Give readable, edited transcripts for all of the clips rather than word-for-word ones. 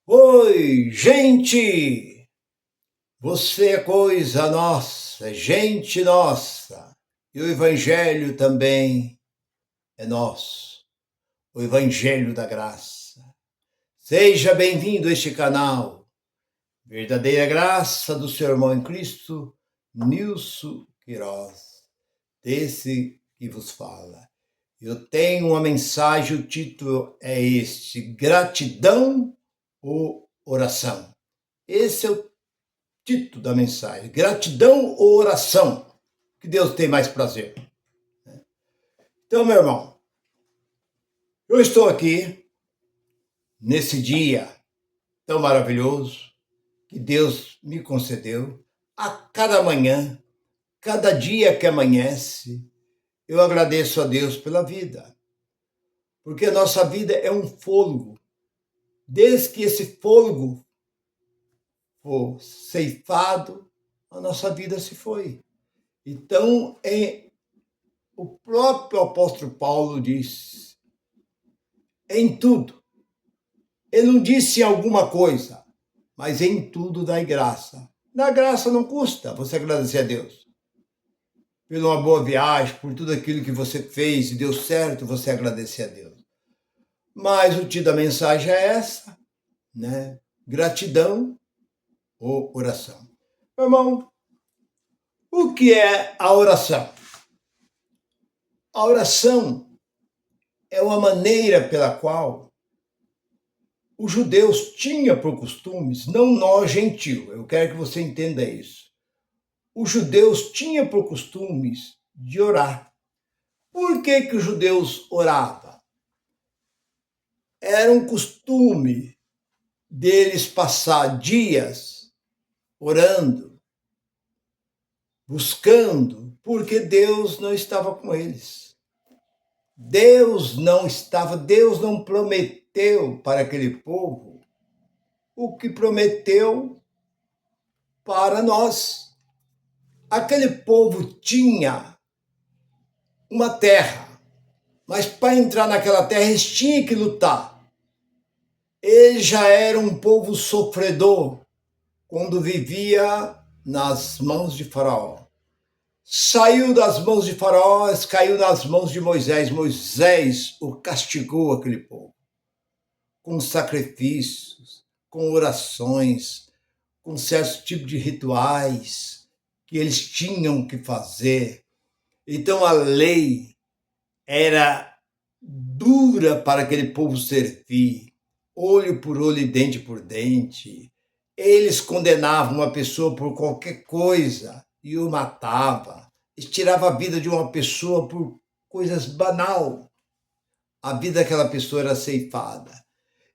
Oi, gente! Você é coisa nossa, é gente nossa. E o Evangelho também é nosso. O Evangelho da Graça. Seja bem-vindo a este canal. Verdadeira Graça do seu irmão em Cristo, Nilson Queiroz. Desse que vos fala. Eu tenho uma mensagem, o título é este: Gratidão ou Oração? Esse é o título da mensagem: gratidão ou oração? Que Deus tem mais prazer. Então, meu irmão, eu estou aqui nesse dia tão maravilhoso que Deus me concedeu. A cada manhã, cada dia que amanhece, eu agradeço a Deus pela vida, porque a nossa vida é um fôlego. Desde que esse fôlego for ceifado, a nossa vida se foi. Então, o próprio apóstolo Paulo diz: em tudo. Ele não disse em alguma coisa, mas em tudo dai graça. Na graça não custa você agradecer a Deus. Por uma boa viagem, por tudo aquilo que você fez e deu certo, você agradecer a Deus. Mas o título da mensagem é essa, né? Gratidão ou oração. Meu irmão, o que é a oração? A oração é uma maneira pela qual os judeus tinham por costumes, não nós gentios, eu quero que você entenda isso. Os judeus tinham por costumes de orar. Por que os judeus oravam? Era um costume deles passar dias orando, buscando, porque Deus não estava com eles. Deus não prometeu para aquele povo o que prometeu para nós. Aquele povo tinha uma terra, mas para entrar naquela terra eles tinham que lutar. Ele já era um povo sofredor quando vivia nas mãos de Faraó. Saiu das mãos de Faraó, caiu nas mãos de Moisés. Moisés o castigou, aquele povo, com sacrifícios, com orações, com certos tipos de rituais que eles tinham que fazer. Então a lei era dura para aquele povo servir, olho por olho e dente por dente. Eles condenavam uma pessoa por qualquer coisa e o matavam. Eles tiravam a vida de uma pessoa por coisas banal. A vida daquela pessoa era ceifada.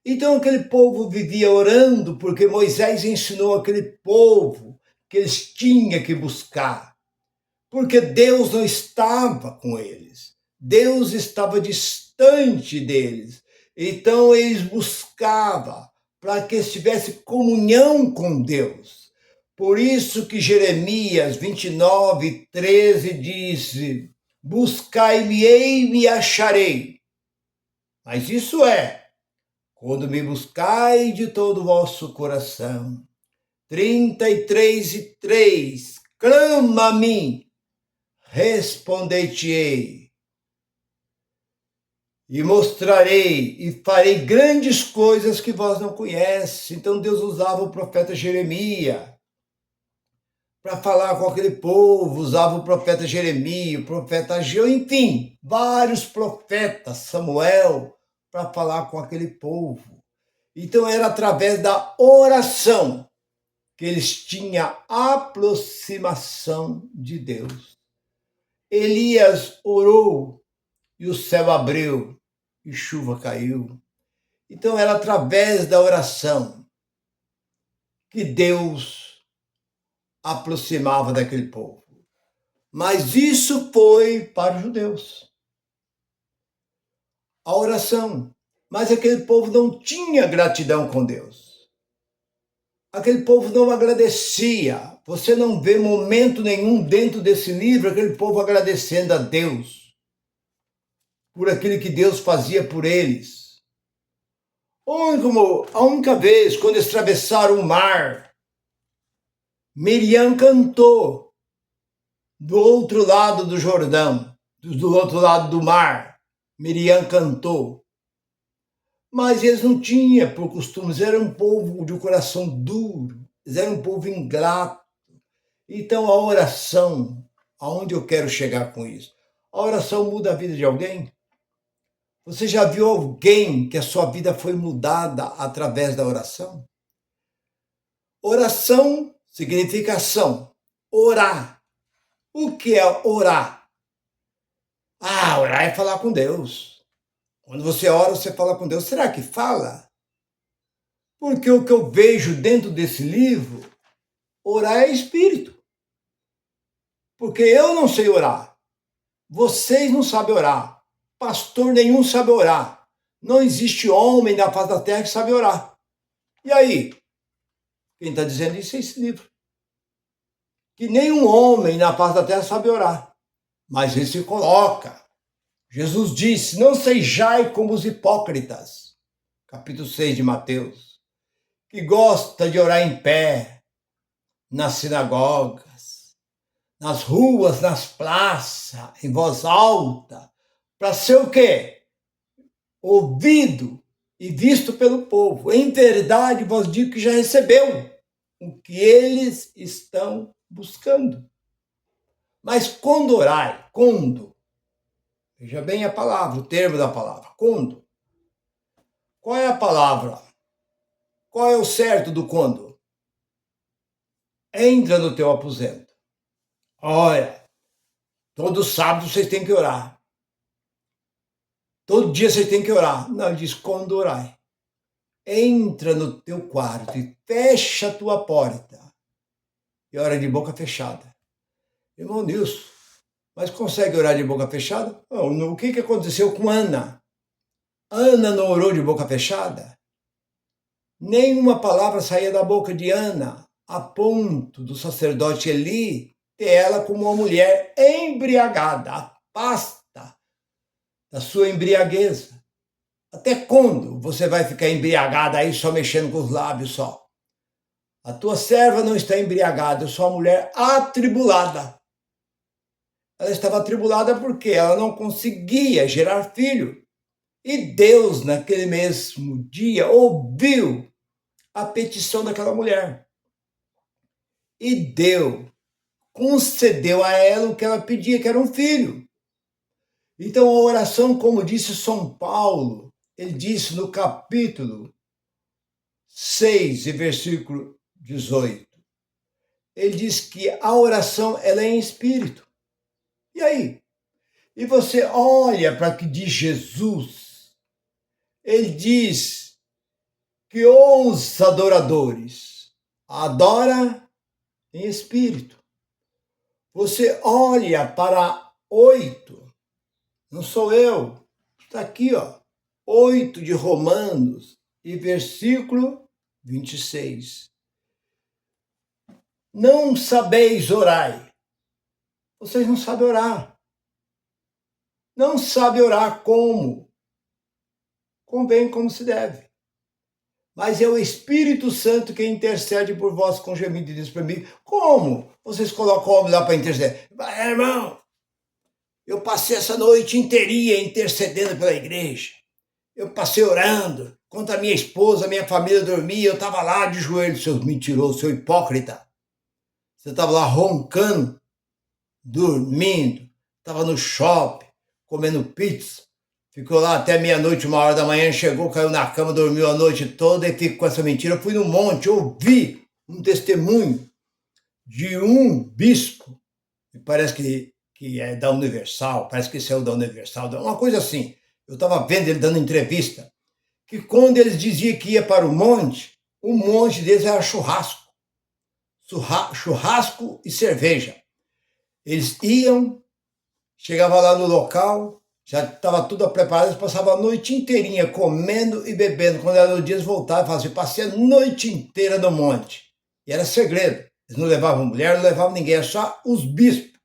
Então aquele povo vivia orando porque Moisés ensinou aquele povo que eles tinham que buscar. Porque Deus não estava com eles. Deus estava distante deles. Então eles buscavam para que eles tivessem comunhão com Deus. Por isso que Jeremias 29, 13 diz: buscai-me-ei e me acharei. Mas isso é, quando me buscai de todo o vosso coração. 33 e 3, clama a mim, respondei-te-ei, e mostrarei e farei grandes coisas que vós não conheces. Então Deus usava o profeta Jeremias para falar com aquele povo, usava o profeta Jeremias, o profeta Ageu, enfim, vários profetas, Samuel, para falar com aquele povo. Então era através da oração que eles tinham aproximação de Deus. Elias orou e o céu abriu e chuva caiu. Então era através da oração que Deus aproximava daquele povo. Mas isso foi para os judeus. A oração. Mas aquele povo não tinha gratidão com Deus. Aquele povo não agradecia. Você não vê momento nenhum dentro desse livro aquele povo agradecendo a Deus por aquilo que Deus fazia por eles. A única vez quando eles atravessaram o mar, Miriam cantou do outro lado do Jordão, do outro lado do mar. Miriam cantou. Mas eles não tinham por costume, eles eram um povo de um coração duro, eles eram um povo ingrato. Então a oração, aonde eu quero chegar com isso? A oração muda a vida de alguém? Você já viu alguém que a sua vida foi mudada através da oração? Oração significa ação. Orar. O que é orar? Orar é falar com Deus. Quando você ora, você fala com Deus. Será que fala? Porque o que eu vejo dentro desse livro, orar é espírito. Porque eu não sei orar. Vocês não sabem orar. Pastor nenhum sabe orar. Não existe homem na face da terra que sabe orar. E aí? Quem está dizendo isso é esse livro. Que nenhum homem na face da terra sabe orar. Mas ele se coloca. Jesus disse, não sejai como os hipócritas. Capítulo 6 de Mateus. Que gosta de orar em pé, nas sinagogas, nas ruas, nas praças, em voz alta. Para ser o quê? Ouvido e visto pelo povo. Em verdade, vos digo que já recebeu o que eles estão buscando. Mas quando orai, quando? Veja bem a palavra, o termo da palavra, quando. Qual é a palavra? Qual é o certo do quando? Entra no teu aposento. Olha, todo sábado vocês têm que orar. Todo dia vocês têm que orar. Não, ele diz quando orai. Entra no teu quarto e fecha a tua porta. E ora de boca fechada. Irmão Nilson, mas consegue orar de boca fechada? Não, o que aconteceu com Ana? Ana não orou de boca fechada? Nenhuma palavra saía da boca de Ana, a ponto do sacerdote Eli ter ela como uma mulher embriagada, a pasta da sua embriagueza. Até quando você vai ficar embriagada aí só mexendo com os lábios só? A tua serva não está embriagada, eu sou uma mulher atribulada. Ela estava atribulada porque ela não conseguia gerar filho. E Deus, naquele mesmo dia, ouviu a petição daquela mulher. E concedeu a ela o que ela pedia, que era um filho. Então a oração, como disse São Paulo, ele disse no capítulo 6, versículo 18, ele diz que a oração ela é em espírito. E aí? E você olha para o que diz Jesus, ele diz que os adoradores adoram em espírito. Você olha para 8, não sou eu, está aqui, 8 de Romanos e versículo 26. Não sabeis orar. Vocês não sabem orar. Não sabem orar como? Convém como se deve. Mas é o Espírito Santo que intercede por vós com gemido e diz para mim, como? Vocês colocam o homem lá para interceder. Irmão, eu passei essa noite inteirinha intercedendo pela igreja. Eu passei orando. Enquanto a minha esposa, a minha família dormia, eu estava lá de joelho, seu mentiroso, seu hipócrita. Você estava lá roncando, dormindo, estava no shopping, comendo pizza. Ficou lá até meia-noite, 1h da manhã, chegou, caiu na cama, dormiu a noite toda e ficou com essa mentira. Eu fui no monte, ouvi um testemunho de um bispo, que parece que é da Universal, parece que saiu da Universal, uma coisa assim. Eu estava vendo ele dando entrevista, que quando eles diziam que ia para o monte deles era churrasco. Churrasco e cerveja. Eles iam, chegavam lá no local, já estava tudo preparado, eles passavam a noite inteirinha comendo e bebendo. Quando era no dia, eles voltavam e falavam assim, passei a noite inteira no monte. E era segredo. Eles não levavam mulher, não levavam ninguém, era só os bispos.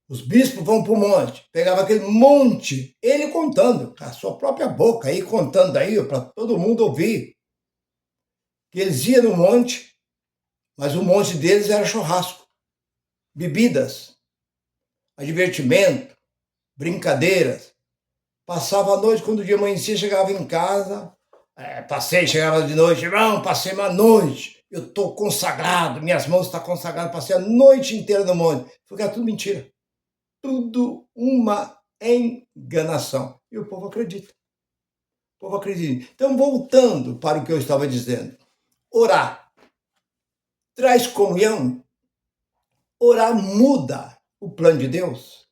Os bispos vão para o monte, pegava aquele monte, ele contando, com a sua própria boca, aí contando aí para todo mundo ouvir. Que eles iam no monte, mas o monte deles era churrasco, bebidas, divertimento, brincadeiras. Passava a noite, quando o dia amanhecia, chegava em casa, chegava de noite, irmão, passei uma noite, eu estou consagrado, minhas mãos estão consagradas, passei a noite inteira no monte. Foi tudo mentira. Tudo uma enganação. E o povo acredita. O povo acredita. Então, voltando para o que eu estava dizendo. Orar traz comunhão. Orar muda o plano de Deus.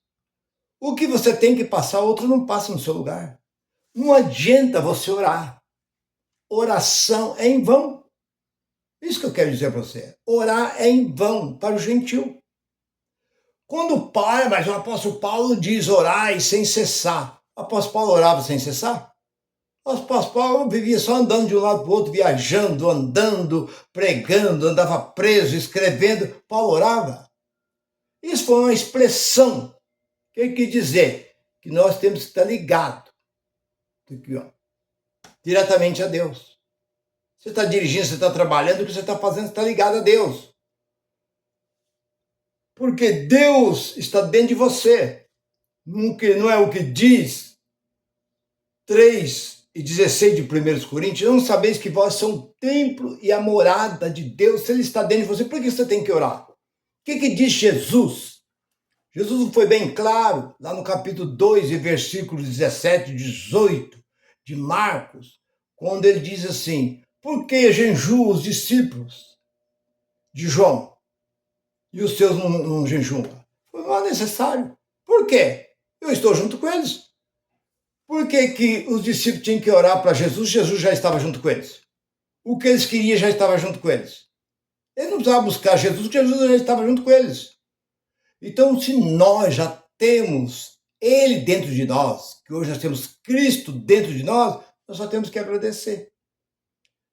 O que você tem que passar, outro não passa no seu lugar. Não adianta você orar. Oração é em vão. Isso que eu quero dizer para você. Orar é em vão para o gentil. Quando o pai, mas o apóstolo Paulo diz orar sem cessar. O apóstolo Paulo orava sem cessar? O apóstolo Paulo vivia só andando de um lado para o outro, viajando, andando, pregando, andava preso, escrevendo. Paulo orava. Isso foi uma expressão. O que quer dizer? Que nós temos que estar ligados diretamente a Deus. Você está dirigindo, você está trabalhando, o que você está fazendo, você está ligado a Deus. Porque Deus está dentro de você. Não é o que diz 3:16 de 1 Coríntios, não sabeis que vós são o templo e a morada de Deus, se Ele está dentro de você, por que você tem que orar? O que diz Jesus? Jesus foi bem claro, lá no capítulo 2, versículos 17 e 18 de Marcos, quando ele diz assim, por que jejuam os discípulos de João e os seus não jejuam? Não é necessário. Por quê? Eu estou junto com eles. Por que os discípulos tinham que orar para Jesus? Jesus já estava junto com eles. O que eles queriam já estava junto com eles. Eles não precisavam buscar Jesus, porque Jesus já estava junto com eles. Então, se nós já temos Ele dentro de nós, que hoje nós temos Cristo dentro de nós só temos que agradecer.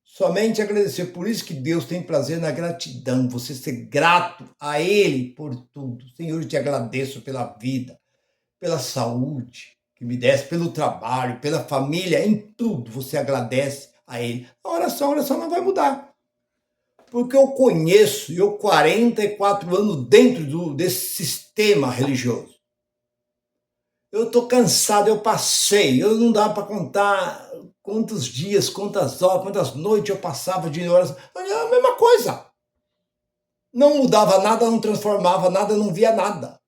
Somente agradecer. Por isso que Deus tem prazer na gratidão, você ser grato a Ele por tudo. Senhor, eu te agradeço pela vida, pela saúde que me desse, pelo trabalho, pela família, em tudo você agradece a Ele. A oração não vai mudar. Porque eu conheço, 44 anos dentro desse sistema religioso. Eu estou cansado, eu passei, eu não dá para contar quantos dias, quantas horas, quantas noites eu passava de oração. É a mesma coisa. Não mudava nada, não transformava nada, não via nada.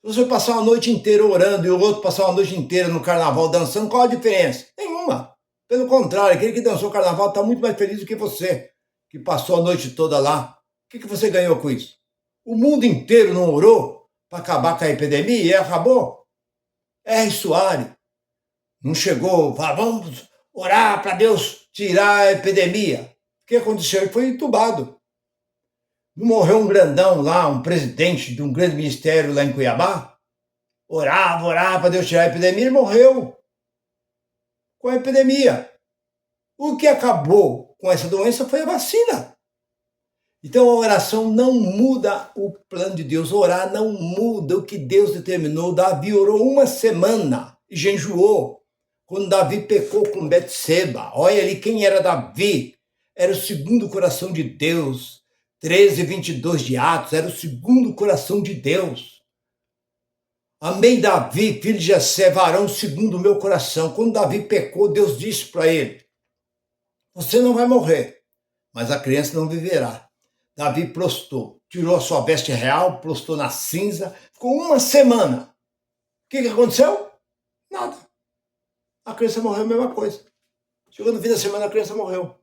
Se você passar uma noite inteira orando e o outro passar uma noite inteira no carnaval dançando, qual a diferença? Nenhuma. Pelo contrário, aquele que dançou o carnaval está muito mais feliz do que você, que passou a noite toda lá. O que você ganhou com isso? O mundo inteiro não orou para acabar com a epidemia e acabou? R. Soares não chegou, vamos orar para Deus tirar a epidemia. O que aconteceu? Ele foi entubado. Não morreu um grandão lá, um presidente de um grande ministério lá em Cuiabá? Orava para Deus tirar a epidemia e morreu com a epidemia. O que acabou com essa doença foi a vacina. Então a oração não muda o plano de Deus. Orar não muda o que Deus determinou. Davi orou uma semana e jejuou. Quando Davi pecou com Betseba. Olha ali quem era Davi. Era o segundo coração de Deus. 13:22 de Atos. Era o segundo coração de Deus. Amei Davi, filho de Jessé, varão segundo o meu coração. Quando Davi pecou, Deus disse para ele, você não vai morrer, mas a criança não viverá. Davi prostrou, tirou a sua veste real, prostrou na cinza, ficou uma semana. O que aconteceu? Nada. A criança morreu, a mesma coisa. Chegou no fim da semana, a criança morreu.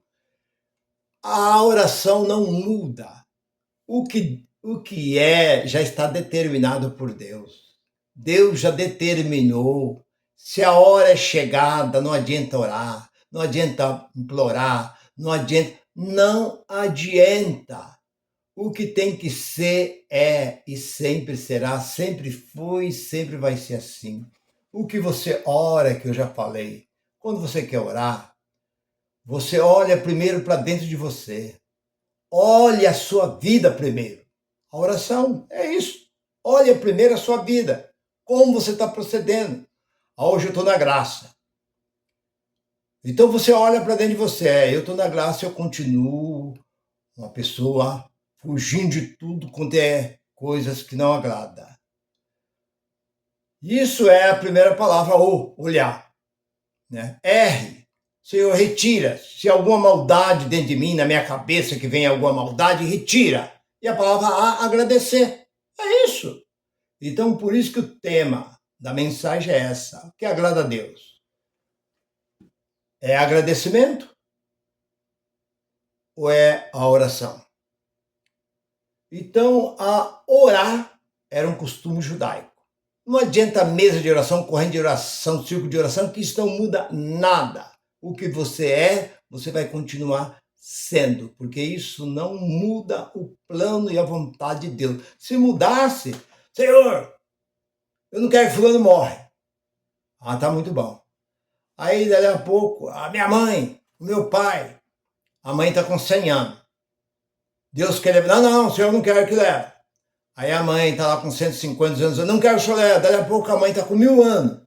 A oração não muda. O que já está determinado por Deus. Deus já determinou. Se a hora é chegada, não adianta orar, não adianta implorar, não adianta. O que tem que ser é e sempre será, sempre foi e sempre vai ser assim. O que você ora, que eu já falei, quando você quer orar, você olha primeiro para dentro de você. Olhe a sua vida primeiro. A oração é isso. Olha primeiro a sua vida, como você está procedendo. Hoje eu estou na graça. Então você olha para dentro de você, eu estou na graça e eu continuo uma pessoa fugindo de tudo quanto é coisas que não agrada. Isso é a primeira palavra, olhar. Né? R, Senhor, retira. Se alguma maldade dentro de mim, na minha cabeça que vem alguma maldade, retira. E a palavra A, agradecer. É isso. Então, por isso que o tema da mensagem é essa. O que agrada a Deus? É agradecimento ou é a oração? Então, a orar era um costume judaico. Não adianta mesa de oração, corrente de oração, círculo de oração, que isso não muda nada. O que você é, você vai continuar sendo, porque isso não muda o plano e a vontade de Deus. Se mudasse, Senhor, eu não quero que fulano morre. Ah, tá muito bom. Aí, dali a pouco, a minha mãe, o meu pai, a mãe está com 100 anos. Deus quer levar. Não, o senhor não quer que leve. Aí a mãe está lá com 150 anos, eu não quero chorar, daí a pouco a mãe está com 1000 anos.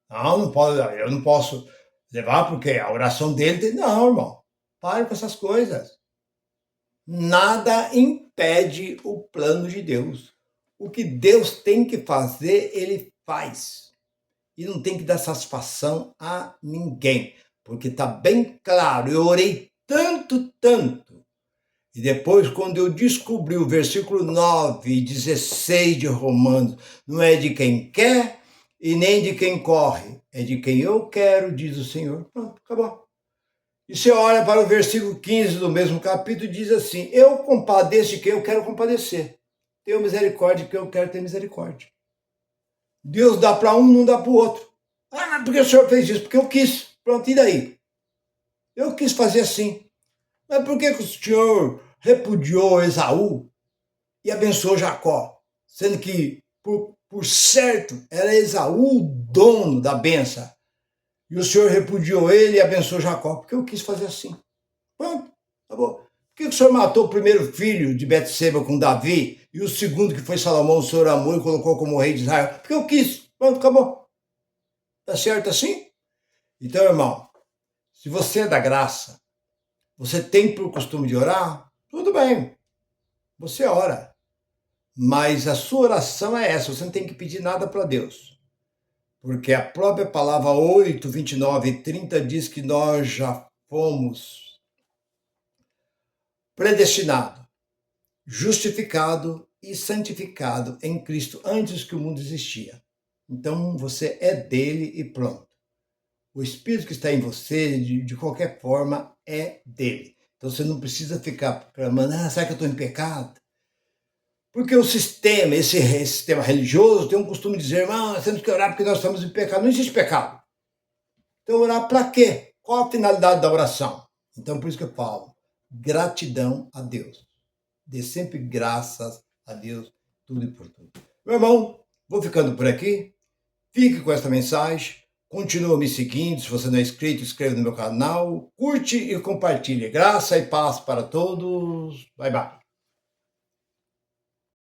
Não pode, eu não posso levar porque a oração dele tem... Não, irmão, pare com essas coisas. Nada impede o plano de Deus. O que Deus tem que fazer, ele faz. E não tem que dar satisfação a ninguém, porque está bem claro, eu orei tanto, e depois, quando eu descobri o versículo 9 e 16 de Romanos, não é de quem quer e nem de quem corre, é de quem eu quero, diz o Senhor. Pronto, acabou. E você olha para o versículo 15 do mesmo capítulo e diz assim, eu compadeço de quem eu quero compadecer. Tenho misericórdia de quem eu quero ter misericórdia. Deus dá para um, não dá para o outro. Ah, mas por que o Senhor fez isso? Porque eu quis. Pronto, e daí? Eu quis fazer assim. Mas por que o Senhor repudiou Esaú e abençoou Jacó? Sendo que, por certo, era Esaú o dono da benção. E o Senhor repudiou ele e abençoou Jacó. Porque eu quis fazer assim. Pronto, acabou. Por que o Senhor matou o primeiro filho de Betseba com Davi e o segundo, que foi Salomão, o Senhor amou e colocou como rei de Israel? Porque eu quis. Pronto, acabou. Tá certo assim? Então, irmão, se você é da graça, você tem por costume de orar? Tudo bem, você ora. Mas a sua oração é essa, você não tem que pedir nada para Deus. Porque a própria palavra 8, 29 e 30 diz que nós já fomos predestinados, justificados e santificados em Cristo antes que o mundo existia. Então você é dele e pronto. O Espírito que está em você, de qualquer forma, é dele. Então você não precisa ficar clamando, será que eu estou em pecado? Porque o sistema, esse sistema religioso, tem um costume de dizer, nós temos que orar porque nós estamos em pecado. Não existe pecado. Então orar para quê? Qual a finalidade da oração? Então por isso que eu falo, gratidão a Deus. Dê sempre graças a Deus, tudo e por tudo. Meu irmão, vou ficando por aqui. Fique com esta mensagem. Continua me seguindo. Se você não é inscrito, inscreva no meu canal. Curte e compartilhe. Graça e paz para todos. Bye, bye.